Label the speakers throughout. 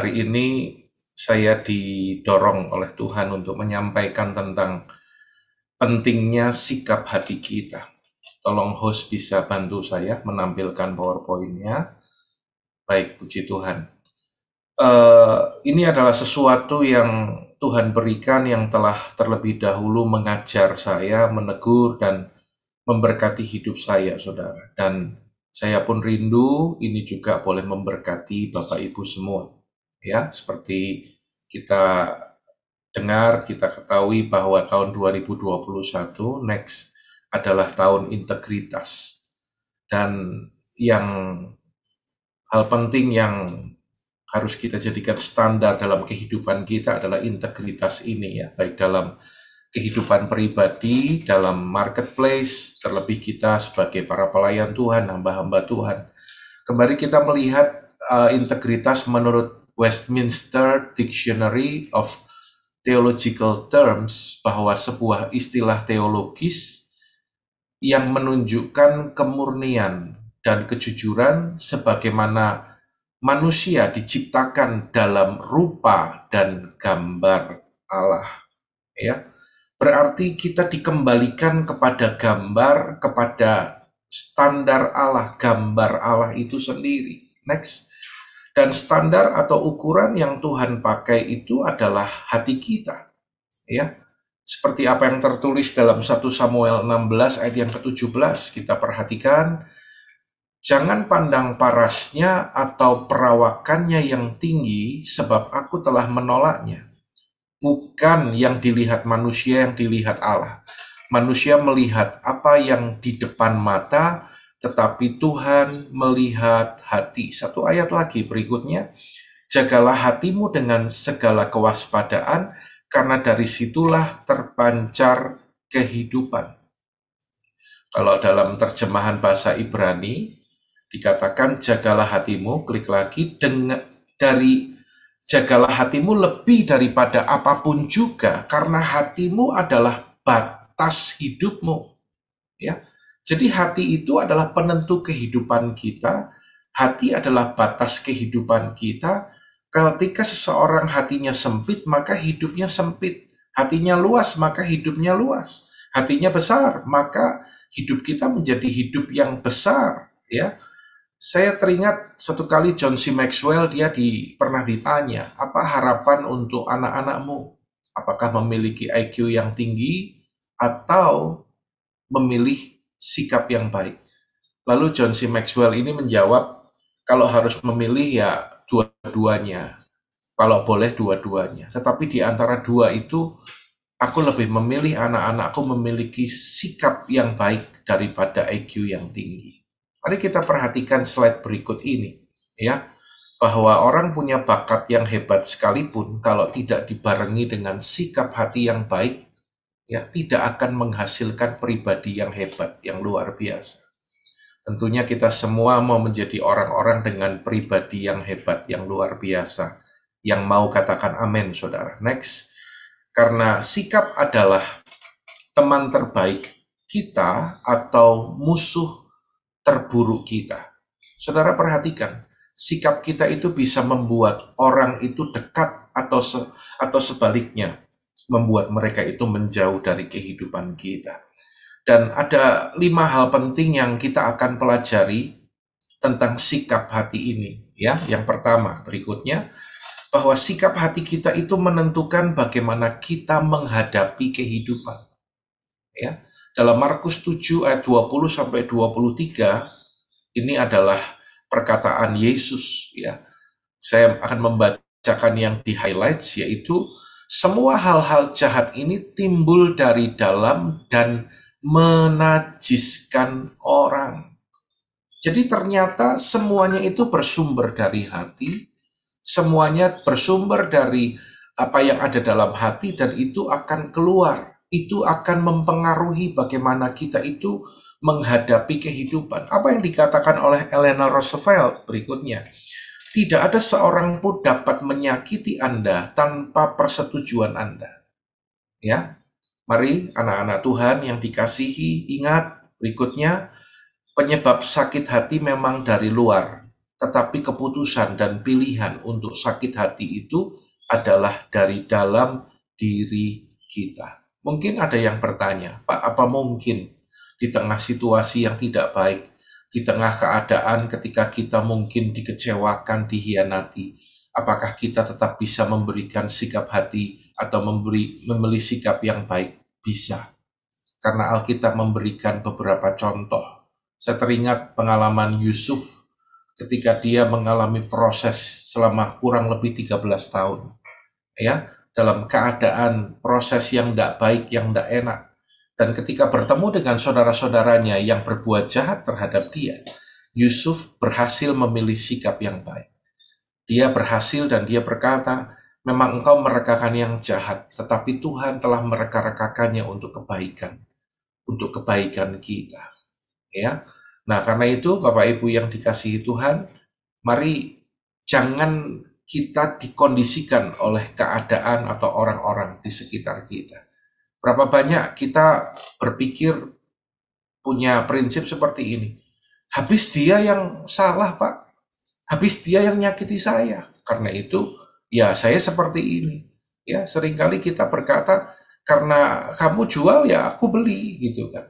Speaker 1: hari ini saya didorong oleh Tuhan untuk menyampaikan tentang pentingnya sikap hati kita. Tolong host bisa bantu saya menampilkan PowerPoint-nya. Baik, puji Tuhan. Ini adalah sesuatu yang Tuhan berikan yang telah terlebih dahulu mengajar saya, menegur, dan memberkati hidup saya, saudara. Dan saya pun rindu ini juga boleh memberkati Bapak Ibu semua. Ya, seperti kita dengar, kita ketahui bahwa tahun 2021 next adalah tahun integritas. Dan yang hal penting yang harus kita jadikan standar dalam kehidupan kita adalah integritas ini ya, baik dalam kehidupan pribadi, dalam marketplace, terlebih kita sebagai para pelayan Tuhan, hamba-hamba Tuhan. Kembali kita melihat integritas menurut Westminster Dictionary of Theological Terms, bahwa sebuah istilah teologis yang menunjukkan kemurnian dan kejujuran sebagaimana manusia diciptakan dalam rupa dan gambar Allah. Ya, berarti kita dikembalikan kepada gambar, kepada standar Allah, gambar Allah itu sendiri. Next. Dan standar atau ukuran yang Tuhan pakai itu adalah hati kita. Ya, seperti apa yang tertulis dalam 1 Samuel 16 ayat yang ke-17, kita perhatikan, jangan pandang parasnya atau perawakannya yang tinggi, sebab aku telah menolaknya. Bukan yang dilihat manusia, yang dilihat Allah. Manusia melihat apa yang di depan mata, tetapi Tuhan melihat hati. Satu ayat lagi berikutnya, jagalah hatimu dengan segala kewaspadaan, karena dari situlah terpancar kehidupan. Kalau dalam terjemahan bahasa Ibrani, dikatakan jagalah hatimu, klik lagi, jagalah hatimu lebih daripada apapun juga, karena hatimu adalah batas hidupmu. Ya, jadi hati itu adalah penentu kehidupan kita. Hati adalah batas kehidupan kita. Ketika seseorang hatinya sempit, maka hidupnya sempit. Hatinya luas, maka hidupnya luas. Hatinya besar, maka hidup kita menjadi hidup yang besar. Ya, saya teringat satu kali John C. Maxwell, dia pernah ditanya, apa harapan untuk anak-anakmu? Apakah memiliki IQ yang tinggi atau memilih sikap yang baik? Lalu John C. Maxwell ini menjawab, kalau harus memilih ya dua-duanya. Kalau boleh dua-duanya. Tetapi di antara dua itu, aku lebih memilih anak-anakku memiliki sikap yang baik daripada IQ yang tinggi. Mari kita perhatikan slide berikut ini, ya, bahwa orang punya bakat yang hebat sekalipun kalau tidak dibarengi dengan sikap hati yang baik, ya, tidak akan menghasilkan pribadi yang hebat, yang luar biasa. Tentunya kita semua mau menjadi orang-orang dengan pribadi yang hebat, yang luar biasa, yang mau katakan amin, saudara. Next, karena sikap adalah teman terbaik kita atau musuh terburuk kita. Saudara perhatikan, sikap kita itu bisa membuat orang itu dekat atau sebaliknya, membuat mereka itu menjauh dari kehidupan kita. Dan ada 5 hal penting yang kita akan pelajari tentang sikap hati ini. Ya, yang pertama berikutnya, bahwa sikap hati kita itu menentukan bagaimana kita menghadapi kehidupan. Ya, dalam Markus 7 ayat 20 sampai 23, ini adalah perkataan Yesus, ya. Saya akan membacakan yang di highlights, yaitu semua hal-hal jahat ini timbul dari dalam dan menajiskan orang. Jadi ternyata semuanya itu bersumber dari hati, semuanya bersumber dari apa yang ada dalam hati, dan itu akan keluar. Itu akan mempengaruhi bagaimana kita itu menghadapi kehidupan. Apa yang dikatakan oleh Eleanor Roosevelt berikutnya, tidak ada seorang pun dapat menyakiti Anda tanpa persetujuan Anda. Ya, mari anak-anak Tuhan yang dikasihi, ingat berikutnya, penyebab sakit hati memang dari luar, tetapi keputusan dan pilihan untuk sakit hati itu adalah dari dalam diri kita. Mungkin ada yang bertanya, Pak, apa mungkin di tengah situasi yang tidak baik, di tengah keadaan ketika kita mungkin dikecewakan, dihianati, apakah kita tetap bisa memberikan sikap hati atau memilih sikap yang baik? Bisa. Karena Alkitab memberikan beberapa contoh. Saya teringat pengalaman Yusuf ketika dia mengalami proses selama kurang lebih 13 tahun. Ya, dalam keadaan proses yang tidak baik, yang tidak enak. Dan ketika bertemu dengan saudara-saudaranya yang berbuat jahat terhadap dia, Yusuf berhasil memilih sikap yang baik. Dia berhasil dan dia berkata, memang engkau merekakan yang jahat, tetapi Tuhan telah mereka-rekakannya untuk kebaikan kita. Ya, nah karena itu Bapak Ibu yang dikasihi Tuhan, mari jangan kita dikondisikan oleh keadaan atau orang-orang di sekitar kita. Berapa banyak kita berpikir punya prinsip seperti ini. Habis dia yang salah, Pak. Habis dia yang nyakiti saya. Karena itu, ya saya seperti ini. Ya, seringkali kita berkata, karena kamu jual, ya aku beli, gitu kan.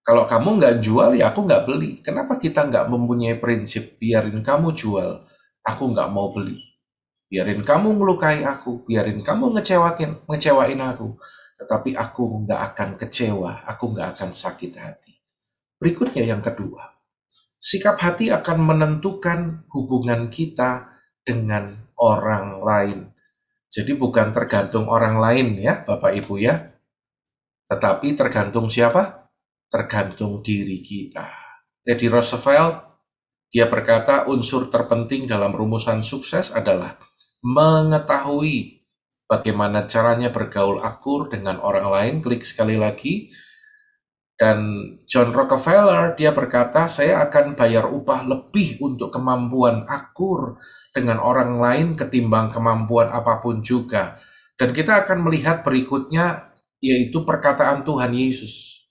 Speaker 1: Kalau kamu nggak jual, ya aku nggak beli. Kenapa kita nggak mempunyai prinsip, biarin kamu jual, aku nggak mau beli. Biarin kamu melukai aku, biarin kamu ngecewain aku. Tetapi aku nggak akan kecewa, aku nggak akan sakit hati. Berikutnya yang kedua, sikap hati akan menentukan hubungan kita dengan orang lain. Jadi bukan tergantung orang lain ya Bapak Ibu ya, tetapi tergantung siapa? Tergantung diri kita. Teddy Roosevelt, dia berkata unsur terpenting dalam rumusan sukses adalah mengetahui bagaimana caranya bergaul akur dengan orang lain. Klik sekali lagi. Dan John Rockefeller, dia berkata, saya akan bayar upah lebih untuk kemampuan akur dengan orang lain ketimbang kemampuan apapun juga. Dan kita akan melihat berikutnya, yaitu perkataan Tuhan Yesus,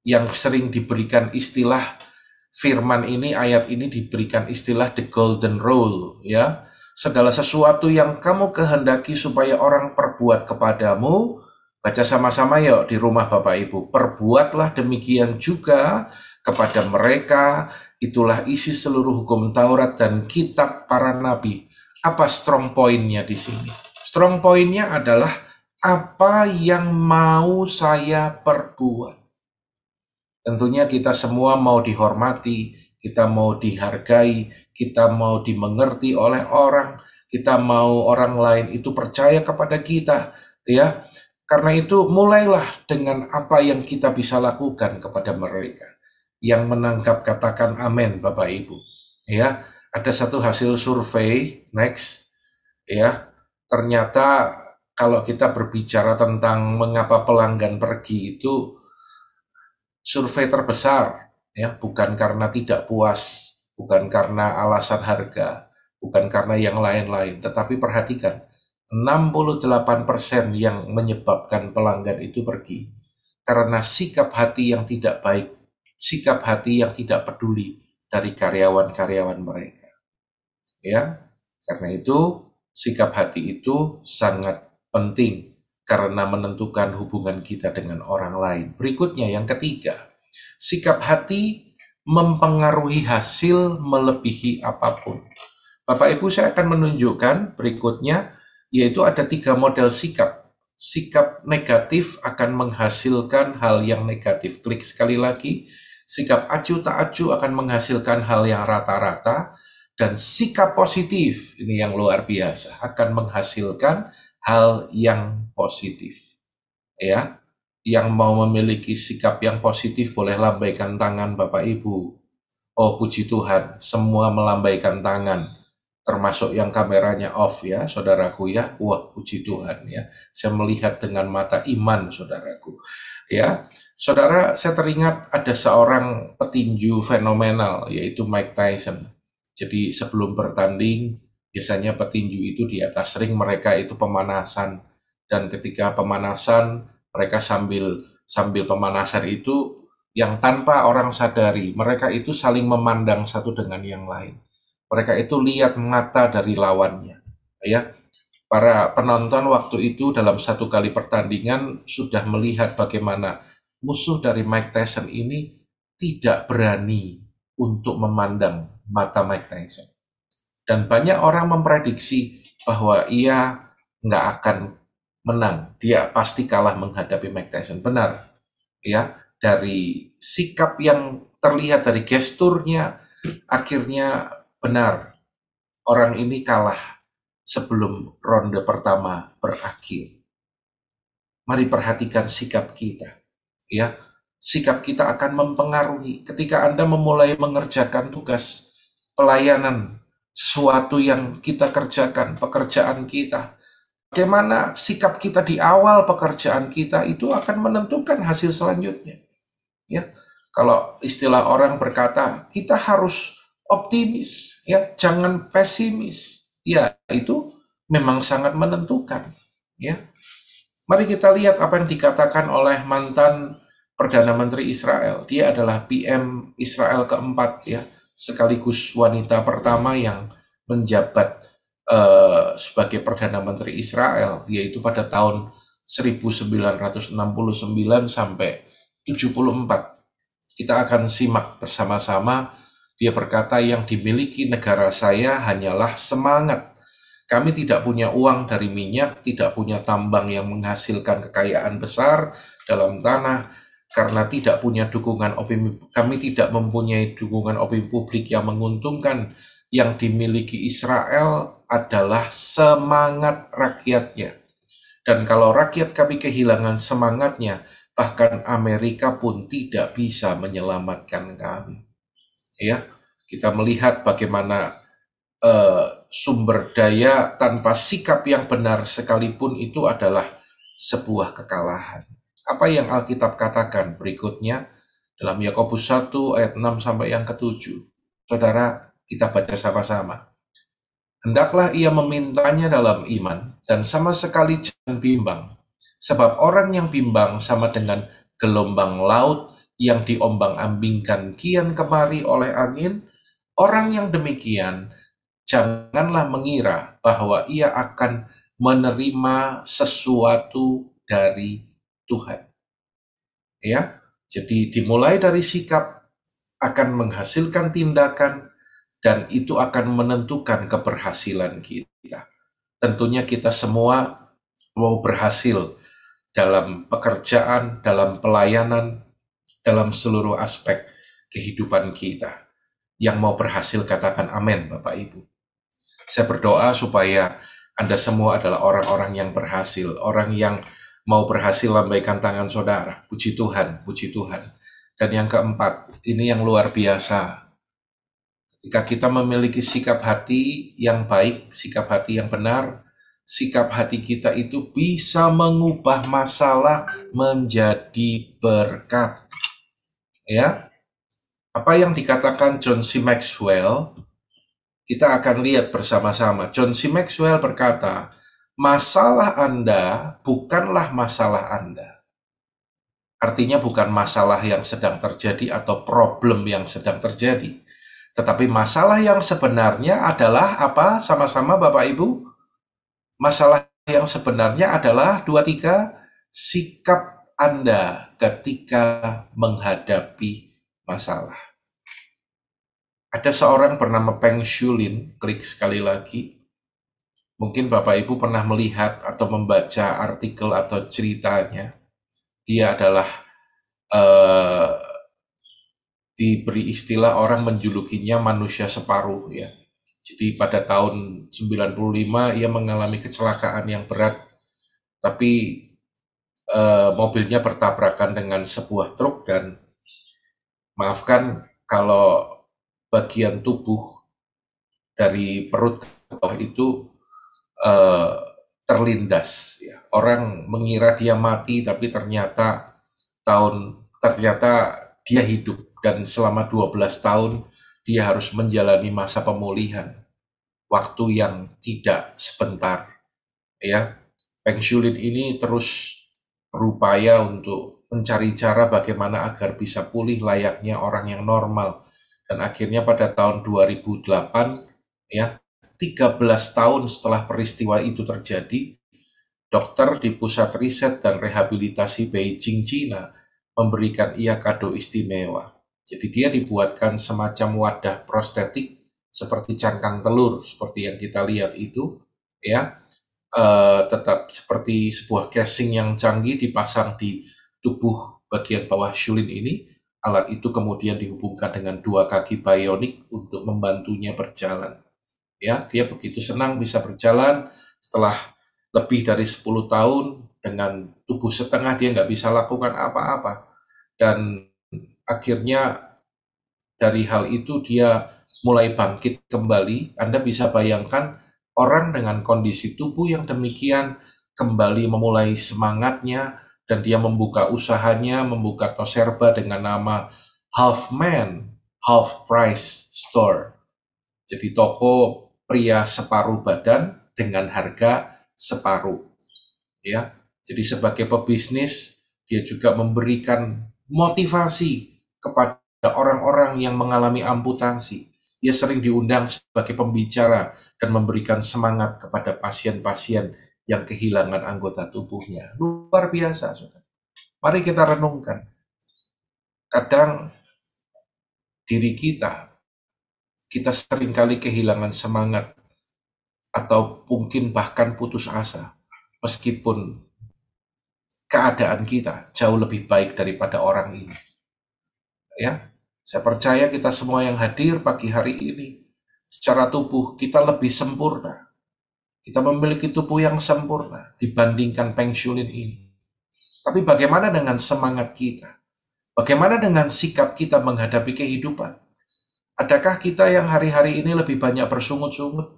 Speaker 1: yang sering diberikan istilah, firman ini, ayat ini diberikan istilah the golden rule, ya. Segala sesuatu yang kamu kehendaki supaya orang perbuat kepadamu, baca sama-sama yuk di rumah Bapak Ibu. Perbuatlah demikian juga kepada mereka. Itulah isi seluruh hukum Taurat dan kitab para nabi. Apa strong point-nya di sini? Strong point-nya adalah apa yang mau saya perbuat. Tentunya kita semua mau dihormati, kita mau dihargai, kita mau dimengerti oleh orang, kita mau orang lain itu percaya kepada kita, ya. Karena itu mulailah dengan apa yang kita bisa lakukan kepada mereka. Yang menangkap katakan amin Bapak Ibu. Ya, ada satu hasil survei next, ya. Ternyata kalau kita berbicara tentang mengapa pelanggan pergi itu survei terbesar, ya, bukan karena tidak puas, bukan karena alasan harga, bukan karena yang lain-lain, tetapi perhatikan, 68% yang menyebabkan pelanggan itu pergi karena sikap hati yang tidak baik, sikap hati yang tidak peduli dari karyawan-karyawan mereka. Ya, karena itu sikap hati itu sangat penting karena menentukan hubungan kita dengan orang lain. Berikutnya yang ketiga, sikap hati mempengaruhi hasil melebihi apapun. Bapak Ibu, saya akan menunjukkan berikutnya, yaitu ada 3 model sikap. Sikap negatif akan menghasilkan hal yang negatif. Klik sekali lagi. Sikap acuh tak acuh akan menghasilkan hal yang rata-rata. Dan sikap positif, ini yang luar biasa, akan menghasilkan hal yang positif. Ya, yang mau memiliki sikap yang positif boleh lambaikan tangan Bapak Ibu. Oh puji Tuhan, semua melambaikan tangan, termasuk yang kameranya off ya, saudaraku ya. Wah puji Tuhan ya, saya melihat dengan mata iman saudaraku. Ya, saudara, saya teringat ada seorang petinju fenomenal yaitu Mike Tyson. Jadi sebelum bertanding, biasanya petinju itu di atas ring mereka itu pemanasan. Dan ketika pemanasan, mereka sambil pemanasan itu, yang tanpa orang sadari mereka itu saling memandang satu dengan yang lain. Mereka itu lihat mata dari lawannya, ya. Para penonton waktu itu dalam satu kali pertandingan sudah melihat bagaimana musuh dari Mike Tyson ini tidak berani untuk memandang mata Mike Tyson. Dan banyak orang memprediksi bahwa ia nggak akan menang. Dia pasti kalah menghadapi Mike Tyson. Benar, ya. Dari sikap yang terlihat dari gesturnya, akhirnya benar. Orang ini kalah sebelum ronde pertama berakhir. Mari perhatikan sikap kita, ya. Sikap kita akan mempengaruhi ketika Anda memulai mengerjakan tugas pelayanan, sesuatu yang kita kerjakan, pekerjaan kita. Bagaimana sikap kita di awal pekerjaan kita itu akan menentukan hasil selanjutnya. Ya, kalau istilah orang berkata kita harus optimis, ya, jangan pesimis. Ya, itu memang sangat menentukan. Ya, mari kita lihat apa yang dikatakan oleh mantan Perdana Menteri Israel. Dia adalah PM Israel keempat, ya, sekaligus wanita pertama yang menjabat sebagai Perdana Menteri Israel, yaitu pada tahun 1969 sampai 74. Kita akan simak bersama-sama. Dia berkata, yang dimiliki negara saya hanyalah semangat. Kami tidak punya uang dari minyak, tidak punya tambang yang menghasilkan kekayaan besar dalam tanah, karena tidak punya dukungan opini. Kami tidak mempunyai dukungan opini publik yang menguntungkan. Yang dimiliki Israel adalah semangat rakyatnya. Dan kalau rakyat kami kehilangan semangatnya, bahkan Amerika pun tidak bisa menyelamatkan kami. Ya, kita melihat bagaimana sumber daya tanpa sikap yang benar sekalipun itu adalah sebuah kekalahan. Apa yang Alkitab katakan berikutnya dalam Yakobus 1 ayat 6 sampai yang ke-7. Saudara, kita baca sama-sama. Hendaklah ia memintanya dalam iman dan sama sekali jangan bimbang. Sebab orang yang bimbang sama dengan gelombang laut yang diombang-ambingkan kian kemari oleh angin. Orang yang demikian janganlah mengira bahwa ia akan menerima sesuatu dari Tuhan. Ya, jadi dimulai dari sikap akan menghasilkan tindakan dan itu akan menentukan keberhasilan kita. Tentunya kita semua mau berhasil dalam pekerjaan, dalam pelayanan, dalam seluruh aspek kehidupan kita. Yang mau berhasil katakan amin, Bapak Ibu. Saya berdoa supaya Anda semua adalah orang-orang yang berhasil, orang yang mau berhasil lambaikan tangan saudara. Puji Tuhan, puji Tuhan. Dan yang keempat, ini yang luar biasa. Ketika kita memiliki sikap hati yang baik, sikap hati yang benar, sikap hati kita itu bisa mengubah masalah menjadi berkat. Ya, apa yang dikatakan John C. Maxwell, kita akan lihat bersama-sama. John C. Maxwell berkata, masalah Anda bukanlah masalah Anda. Artinya bukan masalah yang sedang terjadi atau problem yang sedang terjadi. Tetapi masalah yang sebenarnya adalah apa? Sama-sama Bapak Ibu. Masalah yang sebenarnya adalah 2-3, sikap Anda ketika menghadapi masalah. Ada seorang bernama Peng Shulin, klik sekali lagi. Mungkin Bapak Ibu pernah melihat atau membaca artikel atau ceritanya. Dia adalah diberi istilah orang menjulukinya manusia separuh, ya. Jadi pada tahun 95 ia mengalami kecelakaan yang berat, tapi mobilnya bertabrakan dengan sebuah truk dan maafkan kalau bagian tubuh dari perut ke bawah itu terlindas. Ya. Orang mengira dia mati, tapi ternyata dia hidup dan selama 12 tahun dia harus menjalani masa pemulihan. Waktu yang tidak sebentar. Ya, Peng Shulin ini terus berupaya untuk mencari cara bagaimana agar bisa pulih layaknya orang yang normal. Dan akhirnya pada tahun 2008, ya, 13 tahun setelah peristiwa itu terjadi, dokter di Pusat Riset dan Rehabilitasi Beijing, Cina, memberikan ia kado istimewa. Jadi dia dibuatkan semacam wadah prostetik seperti cangkang telur, seperti yang kita lihat itu, ya, tetap seperti sebuah casing yang canggih dipasang di tubuh bagian bawah Shulin ini. Alat itu kemudian dihubungkan dengan 2 kaki bionik untuk membantunya berjalan. Ya, dia begitu senang bisa berjalan setelah lebih dari 10 tahun dengan tubuh setengah dia nggak bisa lakukan apa-apa. Dan akhirnya dari hal itu dia mulai bangkit kembali. Anda bisa bayangkan orang dengan kondisi tubuh yang demikian kembali memulai semangatnya dan dia membuka usahanya, membuka Toserba dengan nama Half Man, Half Price Store. Jadi toko pria separuh badan dengan harga separuh. Ya, jadi sebagai pebisnis dia juga memberikan motivasi kepada orang-orang yang mengalami amputasi. Dia sering diundang sebagai pembicara dan memberikan semangat kepada pasien-pasien yang kehilangan anggota tubuhnya. Luar biasa, saudara. Mari kita renungkan. Kadang diri kita seringkali kehilangan semangat atau mungkin bahkan putus asa. Meskipun keadaan kita jauh lebih baik daripada orang ini. Ya, saya percaya kita semua yang hadir pagi hari ini, secara tubuh kita lebih sempurna. Kita memiliki tubuh yang sempurna dibandingkan Peng Shulin ini. Tapi bagaimana dengan semangat kita? Bagaimana dengan sikap kita menghadapi kehidupan? Adakah kita yang hari-hari ini lebih banyak bersungut-sungut?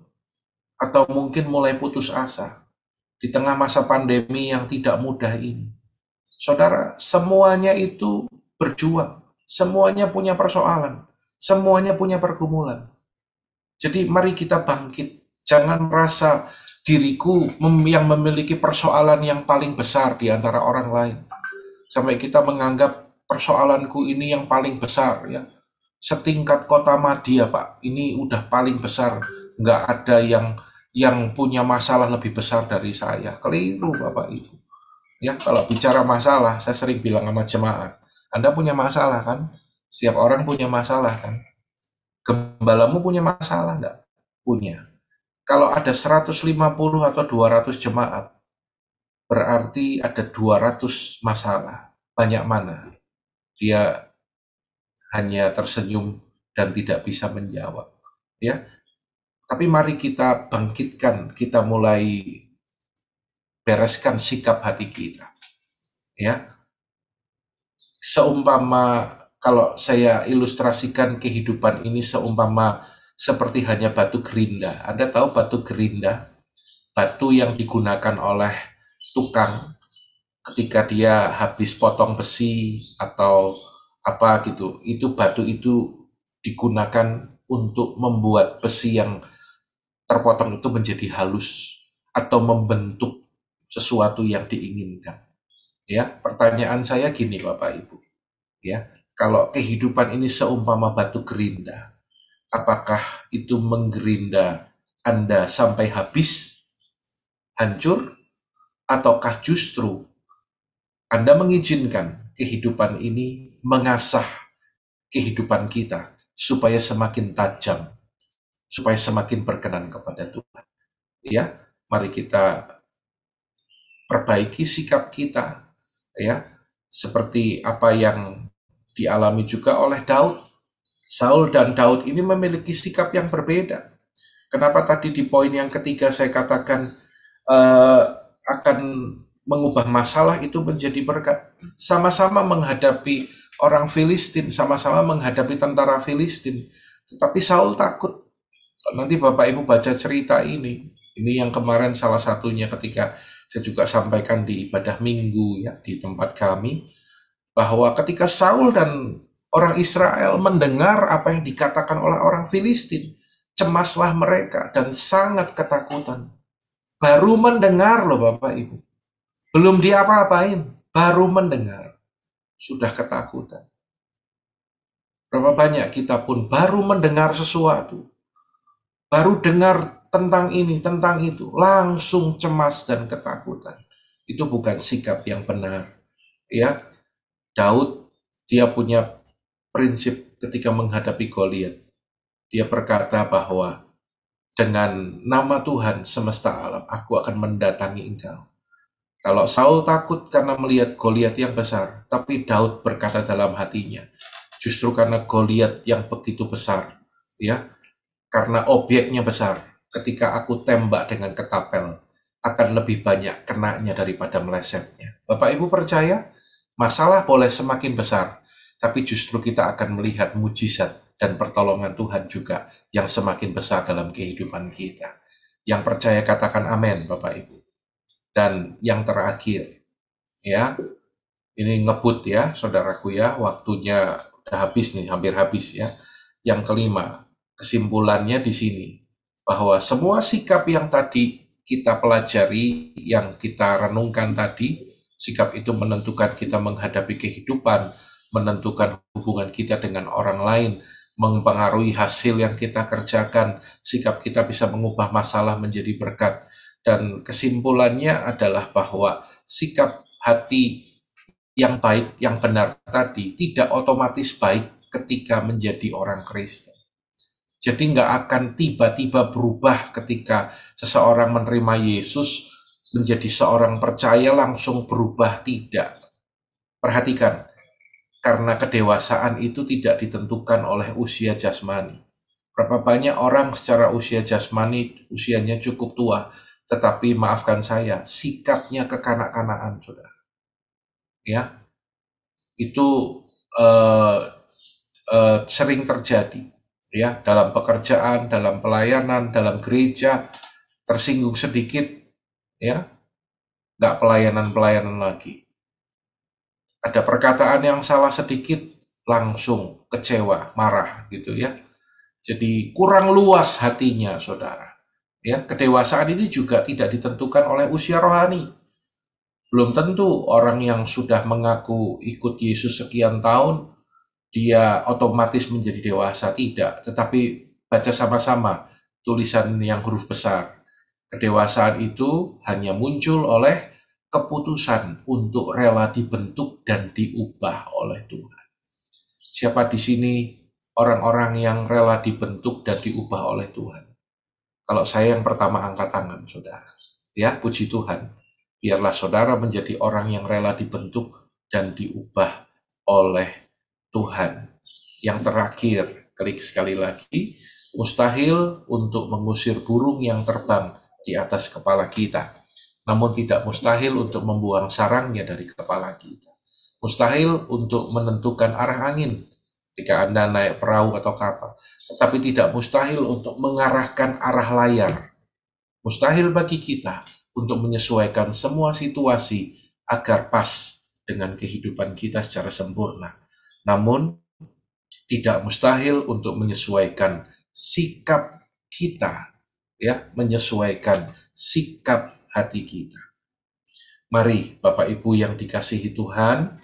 Speaker 1: Atau mungkin mulai putus asa di tengah masa pandemi yang tidak mudah ini? Saudara, semuanya itu berjuang. Semuanya punya persoalan. Semuanya punya pergumulan. Jadi mari kita bangkit. Jangan merasa diriku yang memiliki persoalan yang paling besar di antara orang lain. Sampai kita menganggap persoalanku ini yang paling besar. Ya. Setingkat kota Madia, Pak. Ini udah paling besar. Nggak ada yang punya masalah lebih besar dari saya. Keliru, Bapak Ibu. Ya, kalau bicara masalah, saya sering bilang sama jemaat, Anda punya masalah kan? Setiap orang punya masalah kan? Gembalamu punya masalah enggak? Punya. Kalau ada 150 atau 200 jemaat, berarti ada 200 masalah. Banyak mana? Dia hanya tersenyum dan tidak bisa menjawab. Ya, tapi mari kita bangkitkan, kita mulai bereskan sikap hati kita. Ya, seumpama kalau saya ilustrasikan kehidupan ini seumpama seperti hanya batu gerinda. Anda tahu batu gerinda? Batu yang digunakan oleh tukang ketika dia habis potong besi atau apa gitu. Itu batu itu digunakan untuk membuat besi yang terpotong itu menjadi halus atau membentuk sesuatu yang diinginkan. Ya, pertanyaan saya gini Bapak Ibu. Ya, kalau kehidupan ini seumpama batu gerinda, apakah itu menggerinda Anda sampai habis, hancur, ataukah justru Anda mengizinkan kehidupan ini mengasah kehidupan kita supaya semakin tajam, supaya semakin berkenan kepada Tuhan. Ya, mari kita perbaiki sikap kita, ya, seperti apa yang dialami juga oleh Daud. Saul dan Daud ini memiliki sikap yang berbeda. Kenapa tadi di poin yang ketiga saya katakan akan mengubah masalah itu menjadi berkat. Sama-sama menghadapi orang Filistin, sama-sama menghadapi tentara Filistin. Tetapi Saul takut. Nanti Bapak Ibu baca cerita ini yang kemarin salah satunya ketika saya juga sampaikan di ibadah minggu ya di tempat kami, bahwa ketika Saul dan orang Israel mendengar apa yang dikatakan oleh orang Filistin, cemaslah mereka dan sangat ketakutan. Baru mendengar loh Bapak Ibu, belum diapa-apain, baru mendengar. sudah ketakutan. Berapa banyak kita pun baru mendengar sesuatu, baru dengar tentang ini, tentang itu, langsung cemas dan ketakutan. Itu bukan sikap yang benar. Ya, Daud, dia punya prinsip ketika menghadapi Goliat. Dia berkata bahwa dengan nama Tuhan semesta alam, aku akan mendatangi engkau. Kalau Saul takut karena melihat Goliat yang besar, tapi Daud berkata dalam hatinya, justru karena Goliat yang begitu besar, ya, karena objeknya besar, ketika aku tembak dengan ketapel, akan lebih banyak kenanya daripada melesetnya. Bapak Ibu percaya, masalah boleh semakin besar, tapi justru kita akan melihat mujizat dan pertolongan Tuhan juga yang semakin besar dalam kehidupan kita. Yang percaya katakan amin, Bapak Ibu. Dan yang terakhir, ya, ini ngebut ya, saudaraku ya, waktunya udah habis nih, hampir habis ya. Yang kelima, kesimpulannya di sini, bahwa semua sikap yang tadi kita pelajari, yang kita renungkan tadi, sikap itu menentukan kita menghadapi kehidupan, menentukan hubungan kita dengan orang lain, mempengaruhi hasil yang kita kerjakan, sikap kita bisa mengubah masalah menjadi berkat. Dan kesimpulannya adalah bahwa sikap hati yang baik, yang benar tadi tidak otomatis baik ketika menjadi orang Kristen. Jadi nggak akan tiba-tiba berubah ketika seseorang menerima Yesus menjadi seorang percaya langsung berubah, tidak. Perhatikan, karena kedewasaan itu tidak ditentukan oleh usia jasmani. Berapa banyak orang secara usia jasmani usianya cukup tua, tetapi maafkan saya, sikapnya kekanak-kanakan, saudara. Ya, itu eh, sering terjadi, ya, dalam pekerjaan, dalam pelayanan, dalam gereja, tersinggung sedikit, ya, nggak pelayanan lagi. Ada perkataan yang salah sedikit, langsung kecewa, marah, gitu ya. Jadi kurang luas hatinya, saudara. Ya, kedewasaan ini juga tidak ditentukan oleh usia rohani. Belum tentu orang yang sudah mengaku ikut Yesus sekian tahun, dia otomatis menjadi dewasa, tidak. Tetapi baca sama-sama tulisan yang huruf besar. Kedewasaan itu hanya muncul oleh keputusan untuk rela dibentuk dan diubah oleh Tuhan. Siapa di sini orang-orang yang rela dibentuk dan diubah oleh Tuhan? Kalau saya yang pertama angkat tangan, saudara. Ya, puji Tuhan. Biarlah saudara menjadi orang yang rela dibentuk dan diubah oleh Tuhan. Yang terakhir, klik sekali lagi, mustahil untuk mengusir burung yang terbang di atas kepala kita. Namun tidak mustahil untuk membuang sarangnya dari kepala kita. Mustahil untuk menentukan arah angin ketika Anda naik perahu atau kapal. Tetapi tidak mustahil untuk mengarahkan arah layar. Mustahil bagi kita untuk menyesuaikan semua situasi agar pas dengan kehidupan kita secara sempurna. Namun, tidak mustahil untuk menyesuaikan sikap kita, ya, menyesuaikan sikap hati kita. Mari, Bapak Ibu yang dikasihi Tuhan,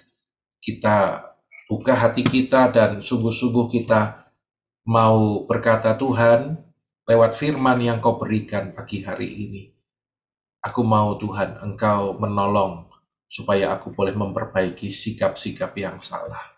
Speaker 1: kita buka hati kita dan sungguh-sungguh kita mau berkata, Tuhan, lewat firman yang Kau berikan pagi hari ini, aku mau Tuhan, Engkau menolong supaya aku boleh memperbaiki sikap-sikap yang salah.